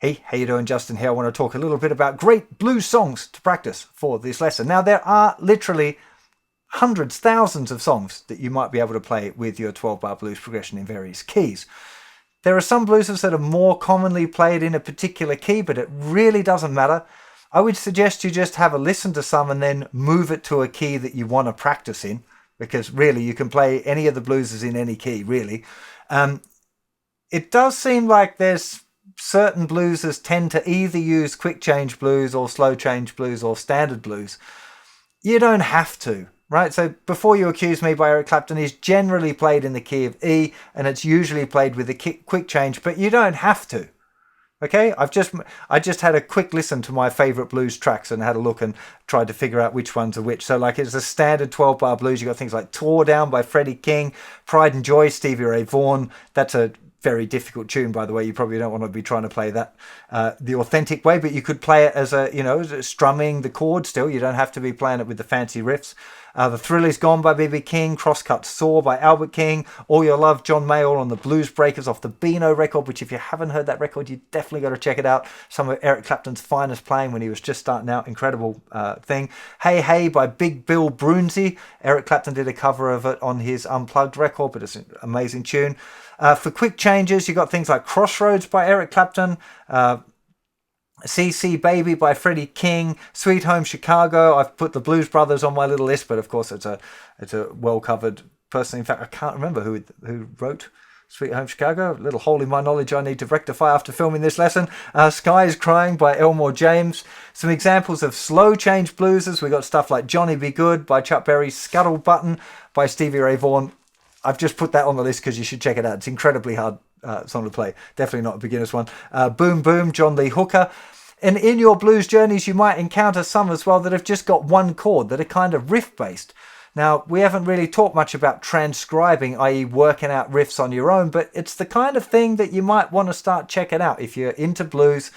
Hey, how you doing? Justin here. I want to talk a little bit about great blues songs to practice for this lesson. Now, there are literally hundreds, thousands of songs that you might be able to play with your 12-bar blues progression in various keys. There are some blueses that are more commonly played in a particular key, but it really doesn't matter. I would suggest you just have a listen to some and then move it to a key that you want to practice in, because really you can play any of the blueses in any key, really. It does seem like there's certain bluesers tend to either use quick change blues or slow change blues or standard blues. You don't have to, right? So Before You Accuse Me by Eric Clapton is generally played in the key of E, and it's usually played with a quick change, but you don't have to. Okay, I just had a quick listen to my favorite blues tracks and had a look and tried to figure out which ones are which. So like it's a standard 12-bar blues. You got things like Tore Down by Freddie King, Pride and Joy, Stevie Ray Vaughan. That's a very difficult tune, by the way. You probably don't want to be trying to play that the authentic way, but you could play it as strumming the chord still. You don't have to be playing it with the fancy riffs. The Thrill Is Gone by B.B. King, Crosscut Saw by Albert King, All Your Love, John Mayall on the Blues Breakers off the Beano record, which if you haven't heard that record, you definitely got to check it out. Some of Eric Clapton's finest playing when he was just starting out. Incredible thing. Hey Hey by Big Bill Broonzy. Eric Clapton did a cover of it on his Unplugged record, but it's an amazing tune. For quick changes, you got things like Crossroads by Eric Clapton, CC Baby by Freddie King, Sweet Home Chicago. I've put the Blues Brothers on my little list, but of course it's a well covered person. In fact, I can't remember who wrote Sweet Home Chicago. A little hole in my knowledge I need to rectify after filming this lesson. Sky is Crying by Elmore James. Some examples of slow change bluesers. We got stuff like Johnny Be Good by Chuck Berry, Scuttle Button by Stevie Ray Vaughan. I've just put that on the list because you should check it out. It's incredibly hard song to play. Definitely not a beginner's one. Boom Boom, John Lee Hooker. And in your blues journeys, you might encounter some as well that have just got one chord, that are kind of riff-based. Now, we haven't really talked much about transcribing, i.e. working out riffs on your own, but it's the kind of thing that you might want to start checking out if you're into blues.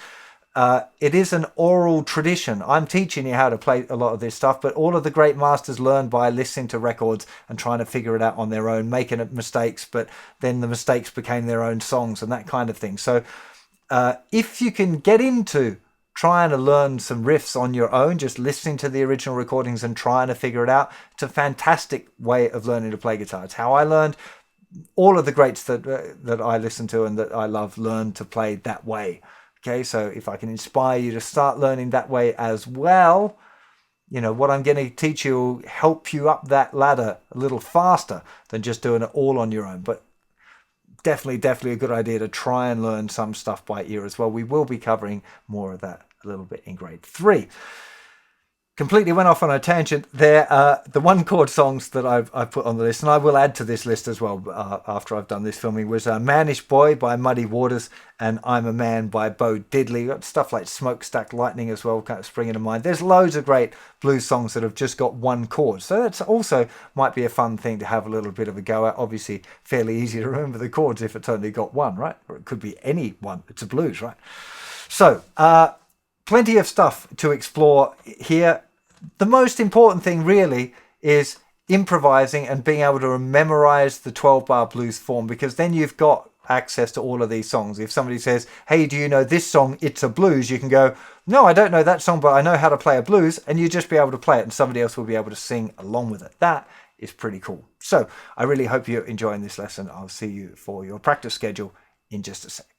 It is an oral tradition. I'm teaching you how to play a lot of this stuff, but all of the great masters learned by listening to records and trying to figure it out on their own, making mistakes, but then the mistakes became their own songs and that kind of thing. So if you can get into trying to learn some riffs on your own, just listening to the original recordings and trying to figure it out, it's a fantastic way of learning to play guitar. It's how I learned. All of the greats that I listen to and that I love learned to play that way. Okay, so if I can inspire you to start learning that way as well, what I'm going to teach you will help you up that ladder a little faster than just doing it all on your own. But definitely a good idea to try and learn some stuff by ear as well. We will be covering more of that a little bit in grade 3. Completely went off on a tangent there. The one chord songs that I've put on the list, and I will add to this list as well after I've done this filming, was Mannish Boy by Muddy Waters and I'm a Man by Bo Diddley. Got stuff like Smokestack Lightning as well, kind of springing to mind. There's loads of great blues songs that have just got one chord. So that's also might be a fun thing to have a little bit of a go at. Obviously, fairly easy to remember the chords if it's only got one, right? Or it could be any one. It's a blues, right? So, plenty of stuff to explore here. The most important thing really is improvising and being able to memorize the 12-bar blues form, because then you've got access to all of these songs. If somebody says, hey, do you know this song? It's a blues. You can go, no, I don't know that song, but I know how to play a blues, and you just be able to play it and somebody else will be able to sing along with it. That is pretty cool. So I really hope you're enjoying this lesson. I'll see you for your practice schedule in just a sec.